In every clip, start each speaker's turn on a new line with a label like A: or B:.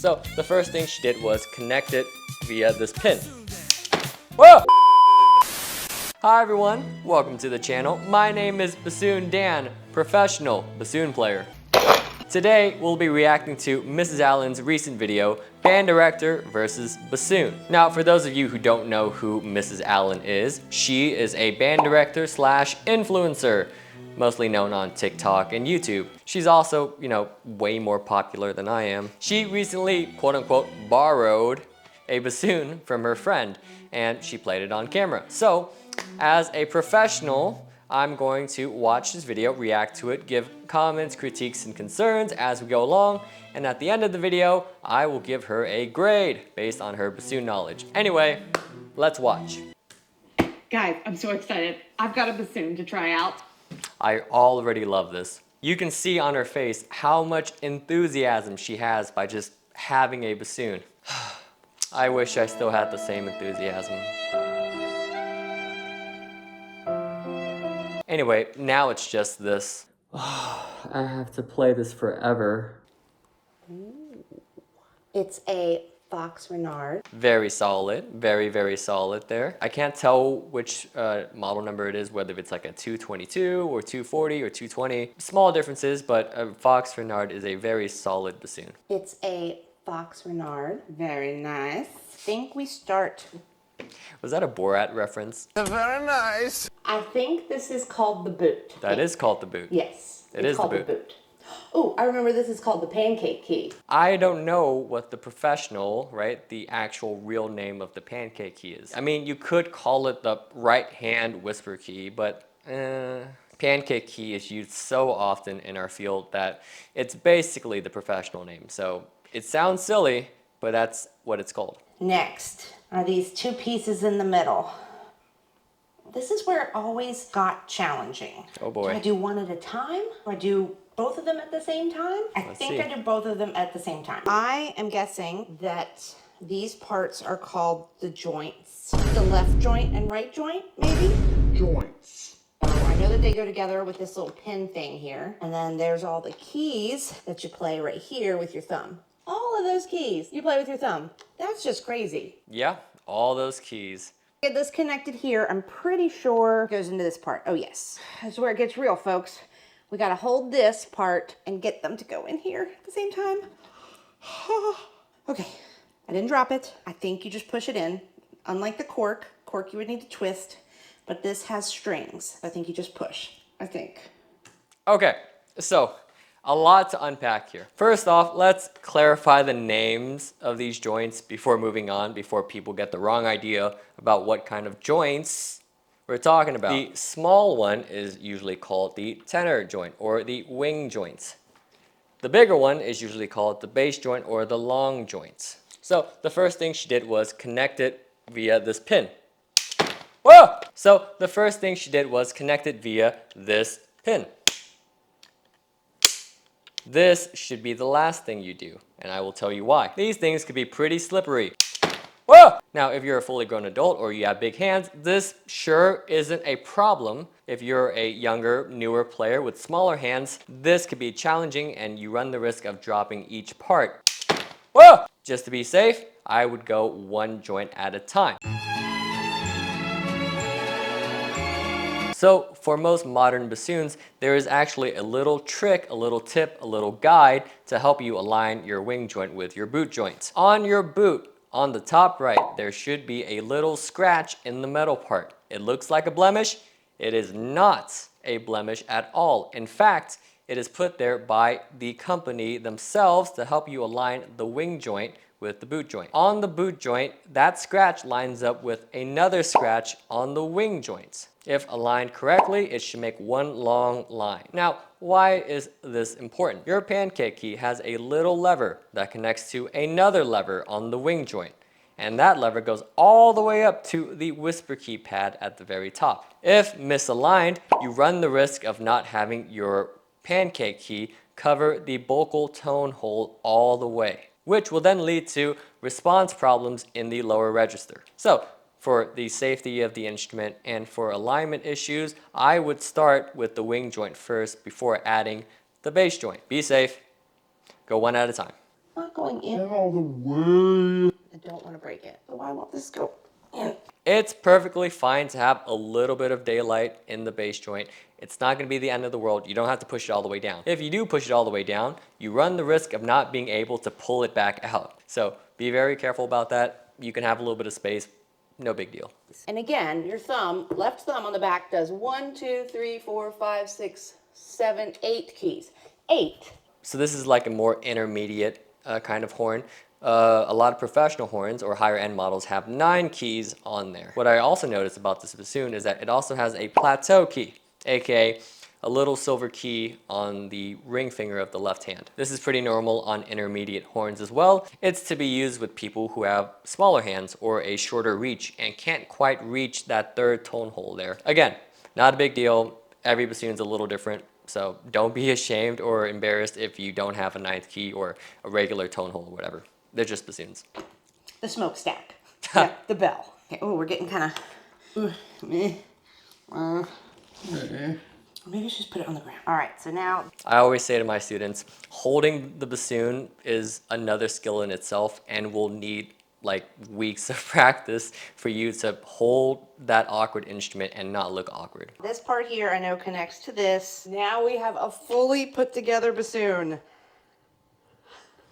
A: So the first thing she did was connect it via this pin. Whoa! Hi everyone, welcome to the channel. My name is Bassoon Dan, professional bassoon player. Today we'll be reacting to Mrs. Allen's recent video, Band Director versus Bassoon. Now for those of you who don't know who Mrs. Allen is, she is a band director slash influencer, mostly known on TikTok and YouTube. She's also, way more popular than I am. She recently, quote unquote, borrowed a bassoon from her friend and she played it on camera. So, as a professional, I'm going to watch this video, react to it, give comments, critiques, and concerns as we go along, and at the end of the video, I will give her a grade based on her bassoon knowledge. Anyway, let's watch.
B: Guys, I'm so excited. I've got a bassoon to try out.
A: I already love this. You can see on her face how much enthusiasm she has by just having a bassoon. I wish I still had the same enthusiasm. Anyway, now it's just this. I have to play this forever.
C: It's a Fox Renard.
A: Very solid, very, very solid there. I can't tell which model number it is, whether it's like a 222 or 240 or 220. Small differences, but a Fox Renard is a very solid bassoon.
C: It's a Fox Renard.
B: Very nice.
C: I think we start.
A: Was that a Borat reference?
D: Very nice.
C: I think this is called the boot.
A: That is called the boot.
C: Yes.
A: It is
C: called
A: the boot.
C: Oh, I remember this is called the pancake key.
A: I don't know what the professional, right, the actual real name of the pancake key is. I mean, you could call it the right hand whisper key, but pancake key is used so often in our field that it's basically the professional name. So it sounds silly, but that's what it's called.
C: Next are these two pieces in the middle. This is where it always got challenging.
A: Oh boy.
C: Do I do one at a time? Or I do both of them at the same time? I think I do both of them at the same time. I am guessing that these parts are called the joints. The left joint and right joint, maybe?
D: Joints.
C: Oh, I know that they go together with this little pin thing here. And then there's all the keys that you play right here with your thumb. All of those keys you play with your thumb. That's just crazy.
A: Yeah, all those keys.
C: Get this connected here. I'm pretty sure it goes into this part. Oh yes, that's where it gets real, folks. We gotta hold this part and get them to go in here at the same time. Okay, I didn't drop it. I think you just push it in. Unlike the cork you would need to twist, but this has strings. I think you just push, I think.
A: Okay, so a lot to unpack here. First off, let's clarify the names of these joints before moving on, before people get the wrong idea about what kind of joints we're talking about. The small one is usually called the tenor joint or the wing joint. The bigger one is usually called the bass joint or the long joint. So the first thing she did was connect it via this pin. Whoa! So the first thing she did was connect it via this pin. This should be the last thing you do, and I will tell you why. These things could be pretty slippery. Whoa! Now, if you're a fully grown adult or you have big hands, this sure isn't a problem. If you're a younger, newer player with smaller hands, this could be challenging and you run the risk of dropping each part. Whoa! Just to be safe, I would go one joint at a time. So for most modern bassoons, there is actually a little trick, a little tip, a little guide to help you align your wing joint with your boot joint. On your boot, on the top right, there should be a little scratch in the metal part. It looks like a blemish. It is not a blemish at all. In fact, it is put there by the company themselves to help you align the wing joint with the boot joint. On the boot joint, that scratch lines up with another scratch on the wing joints. If aligned correctly, it should make one long line. Now, why is this important? Your pancake key has a little lever that connects to another lever on the wing joint. And that lever goes all the way up to the whisper key pad at the very top. If misaligned, you run the risk of not having your pancake key cover the Bocal tone hole all the way, which will then lead to response problems in the lower register. So, for the safety of the instrument and for alignment issues, I would start with the wing joint first before adding the bass joint. Be safe, go one at a time.
C: Not going in.
D: Get all the way.
C: I don't want to break it. So why won't this go in?
A: It's perfectly fine to have a little bit of daylight in the bass joint. It's not going to be the end of the world. You don't have to push it all the way down. If you do push it all the way down, you run the risk of not being able to pull it back out. So be very careful about that. You can have a little bit of space. No big deal.
C: And again, your thumb, left thumb on the back does 1, 2, 3, 4, 5, 6, 7, 8 keys. 8.
A: So this is like a more intermediate kind of horn. A lot of professional horns or higher end models have 9 keys on there. What I also noticed about this bassoon is that it also has a plateau key, aka a little silver key on the ring finger of the left hand. This is pretty normal on intermediate horns as well. It's to be used with people who have smaller hands or a shorter reach and can't quite reach that third tone hole there. Again, not a big deal. Every bassoon's a little different. So don't be ashamed or embarrassed if you don't have a 9th key or a regular tone hole or whatever. They're just bassoons.
C: The smokestack. Yeah, the bell. Okay, oh, we're getting kind of... Maybe I should just put it on the ground. All right, so now...
A: I always say to my students, holding the bassoon is another skill in itself and will need like weeks of practice for you to hold that awkward instrument and not look awkward.
C: This part here I know connects to this. Now we have a fully put together bassoon.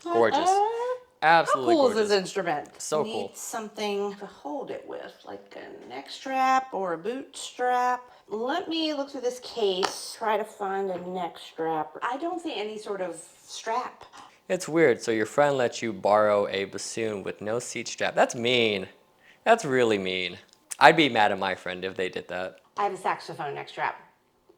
A: Gorgeous.
C: How
A: Absolutely
C: cool
A: gorgeous.
C: is this instrument?
A: So
C: Need
A: cool.
C: something to hold it with, like a neck strap or a boot strap. Let me look through this case, try to find a neck strap. I don't see any sort of strap.
A: It's weird. So your friend lets you borrow a bassoon with no seat strap. That's mean. That's really mean. I'd be mad at my friend if they did that.
C: I have a saxophone neck strap.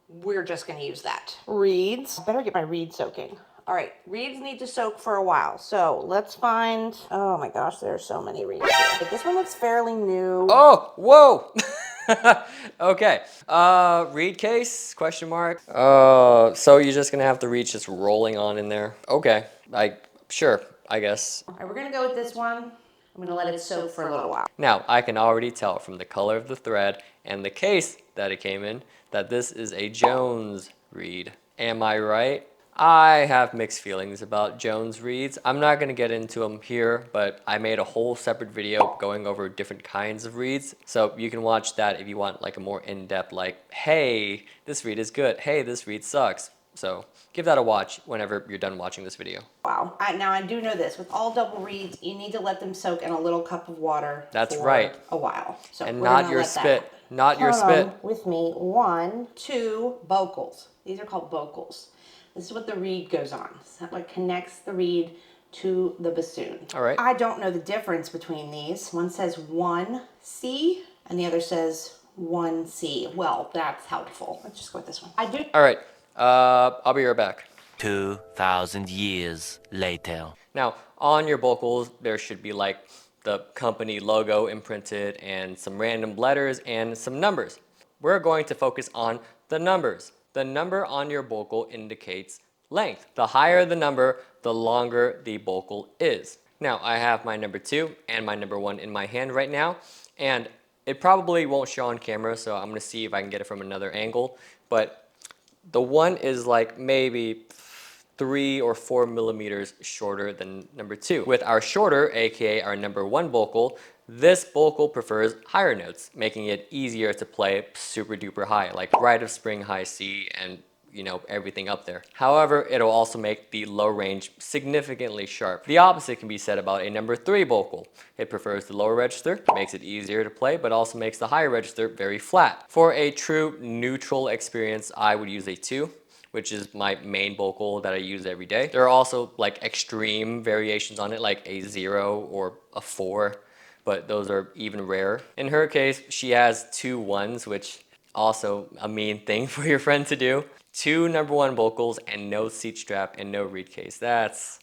C: We're just gonna use that. Reeds. Better get my reeds soaking. All right, reeds need to soak for a while. So let's find, oh my gosh, there are so many reeds here. But this one looks fairly new.
A: Oh, whoa. Okay. Reed case, question mark. So you're just gonna have the reeds just rolling on in there. Okay. Sure, I guess.
C: All right, we're gonna go with this one. I'm gonna let it soak for a little while.
A: Now, I can already tell from the color of the thread and the case that it came in that this is a Jones reed. Am I right? I have mixed feelings about Jones reeds. I'm not going to get into them here, but I made a whole separate video going over different kinds of reeds. So you can watch that if you want like a more in-depth like, hey, this reed is good. Hey, this reed sucks. So give that a watch whenever you're done watching this video.
C: Wow. Now I do know this. With all double reeds, you need to let them soak in a little cup of water.
A: That's
C: for
A: right.
C: a while. So
A: And
C: we're
A: not
C: gonna
A: your
C: let that
A: spit.
C: happen.
A: Not your spit.
C: Hold on with me. 1, 2 vocals. These are called vocals. This is what the reed goes on. It's what connects the reed to the bassoon.
A: All right.
C: I don't know the difference between these. One says 1C and the other says 1C. Well, that's helpful. Let's just go with this one. I do.
A: All right. I'll be right back.
E: 2,000 years later.
A: Now, on your vocals, there should be like the company logo imprinted and some random letters and some numbers. We're going to focus on the numbers. The number on your vocal indicates length. The higher the number, the longer the vocal is. Now, I have my number 2 and my number 1 in my hand right now, and it probably won't show on camera, so I'm gonna see if I can get it from another angle, but the 1 is like maybe 3 or 4 millimeters shorter than number 2. With our shorter, aka our number 1 vocal, this vocal prefers higher notes, making it easier to play super duper high, like Rite of Spring high C and everything up there. However, it'll also make the low range significantly sharp. The opposite can be said about a number 3 vocal. It prefers the lower register, makes it easier to play, but also makes the higher register very flat. For a true neutral experience, I would use a 2. Which is my main vocal that I use every day. There are also like extreme variations on it, like a 0 or a 4, but those are even rare. In her case, she has 2 1s, which also a mean thing for your friend to do. 2 number 1 vocals and no seat strap and no reed case. That's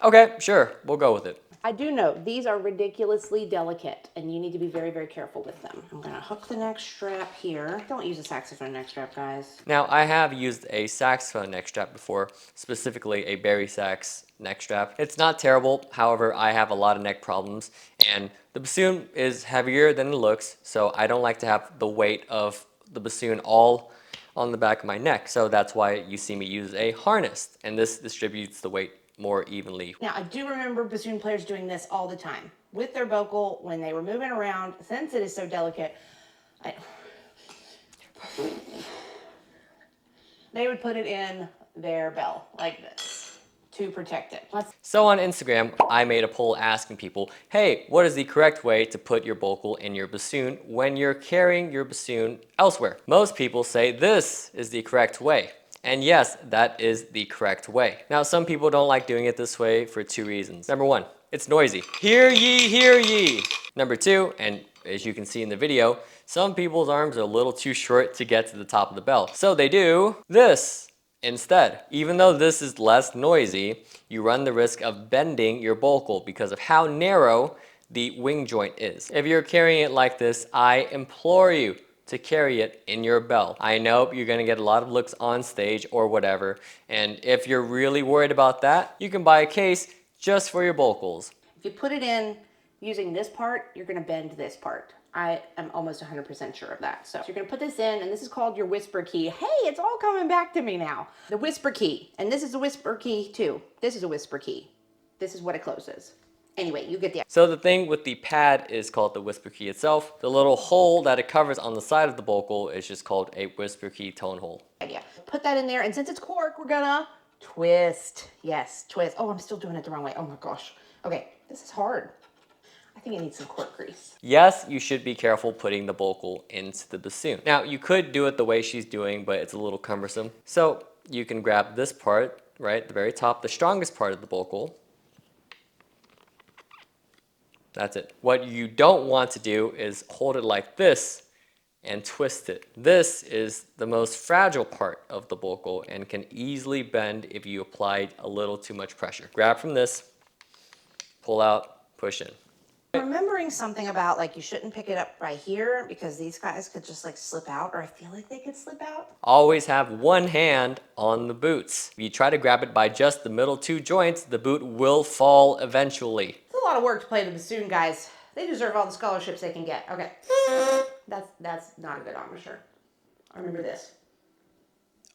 A: okay, sure, we'll go with it.
C: I do know these are ridiculously delicate and you need to be very, very careful with them. I'm gonna hook the neck strap here. Don't use a saxophone neck strap, guys.
A: Now, I have used a saxophone neck strap before, specifically a Barry sax neck strap. It's not terrible, however, I have a lot of neck problems, and the bassoon is heavier than it looks, so I don't like to have the weight of the bassoon all on the back of my neck, so that's why you see me use a harness, and this distributes the weight more evenly.
C: Now, I do remember bassoon players doing this all the time with their vocal when they were moving around. Since it is so delicate, they would put it in their bell like this to protect it.
A: So on Instagram, I made a poll asking people, hey, what is the correct way to put your bocal in your bassoon when you're carrying your bassoon elsewhere? Most people say this is the correct way. And yes, that is the correct way. Now, some people don't like doing it this way for two reasons. Number one, it's noisy. Hear ye, hear ye. Number two, and as you can see in the video, some people's arms are a little too short to get to the top of the bell. So they do this instead. Even though this is less noisy, you run the risk of bending your bocal because of how narrow the wing joint is. If you're carrying it like this, I implore you to carry it in your bell. I know you're gonna get a lot of looks on stage or whatever, and if you're really worried about that, you can buy a case just for your vocals.
C: If you put it in using this part, you're gonna bend this part. I am almost 100% sure of that. So you're gonna put this in, and this is called your whisper key. Hey, it's all coming back to me now. The whisper key, and this is a whisper key too. This is a whisper key. This is what it closes. Anyway, you get the idea.
A: So the thing with the pad is called the whisper key itself. The little hole that it covers on the side of the bocal is just called a whisper key tone hole.
C: Put that in there, and since it's cork, we're gonna twist. Yes, twist. Oh, I'm still doing it the wrong way. Oh my gosh. Okay, this is hard. I think I need some cork grease.
A: Yes, you should be careful putting the bocal into the bassoon. Now, you could do it the way she's doing, but it's a little cumbersome. So you can grab this part, right, at the very top, the strongest part of the bocal. That's it. What you don't want to do is hold it like this and twist it. This is the most fragile part of the bocal and can easily bend if you applied a little too much pressure. Grab from this, pull out, push in.
C: I'm remembering something about like you shouldn't pick it up right here because these guys could just like slip out, or I feel like they could slip out.
A: Always have one hand on the boots. If you try to grab it by just the middle two joints, the boot will fall eventually.
C: It's a lot of work to play the bassoon, guys. They deserve all the scholarships they can get. Okay, that's not a good embouchure. I remember this.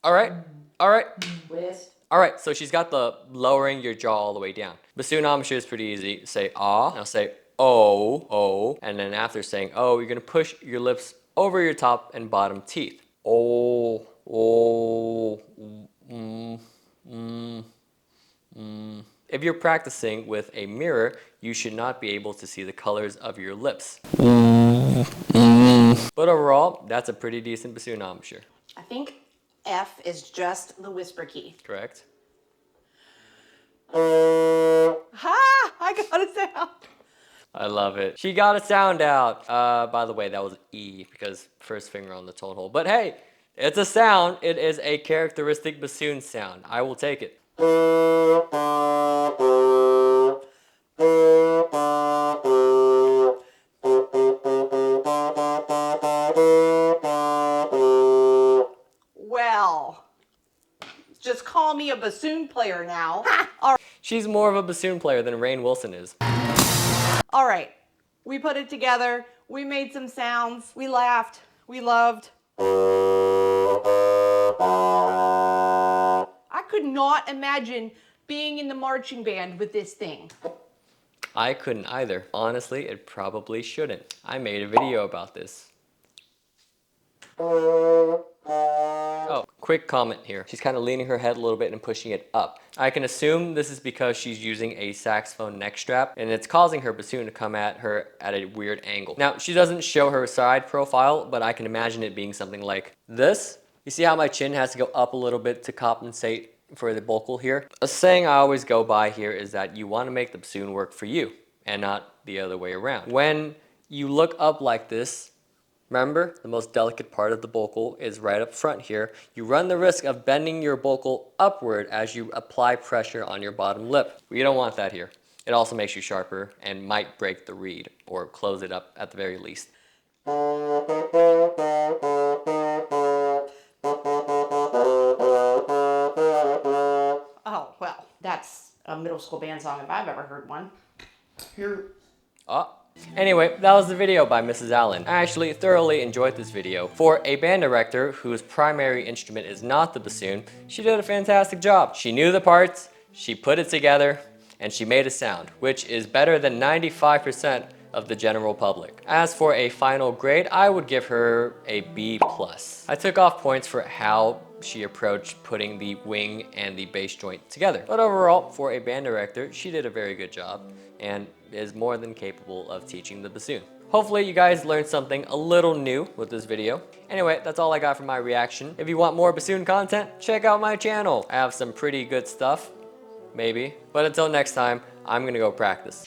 A: All right, all right.
C: Twist.
A: All right, so she's got the lowering your jaw all the way down. Bassoon embouchure is pretty easy. Say ah, now say oh, oh, and then after saying oh, you're gonna push your lips over your top and bottom teeth. Oh, oh, If you're practicing with a mirror, you should not be able to see the colors of your lips. But overall, that's a pretty decent bassoon embouchure.
C: I think F is just the whisper key.
A: Correct?
C: Ha! I got it sound.
A: I love it. She got a sound out. By the way, that was E because first finger on the tone hole. But hey, it's a sound. It is a characteristic bassoon sound. I will take it.
C: Well, just call me a bassoon player now.
A: She's more of a bassoon player than Rainn Wilson is.
C: All right, we put it together. We made some sounds. We laughed. We loved. I could not imagine being in the marching band with this thing.
A: I couldn't either. Honestly, it probably shouldn't. I made a video about this. Oh, quick comment here. She's kind of leaning her head a little bit and pushing it up. I can assume this is because she's using a saxophone neck strap and it's causing her bassoon to come at her at a weird angle. Now, she doesn't show her side profile, but I can imagine it being something like this. You see how my chin has to go up a little bit to compensate for the vocal here? A saying I always go by here is that you want to make the bassoon work for you and not the other way around. When you look up like this, remember, the most delicate part of the vocal is right up front here. You run the risk of bending your vocal upward as you apply pressure on your bottom lip. You don't want that here. It also makes you sharper and might break the reed or close it up at the very least.
C: Oh, well, that's a middle school band song if I've ever heard one. Here.
A: Anyway, that was the video by Mrs. Allen. I actually thoroughly enjoyed this video. For a band director whose primary instrument is not the bassoon, she did a fantastic job. She knew the parts, She put it together and she made a sound, which is better than 95% of the general public. As for a final grade, I would give her a B+. I took off points for how she approached putting the wing and the bass joint together. But overall, for a band director, she did a very good job and is more than capable of teaching the bassoon. Hopefully you guys learned something a little new with this video. Anyway, that's all I got for my reaction. If you want more bassoon content, check out my channel. I have some pretty good stuff, maybe. But until next time, I'm gonna go practice.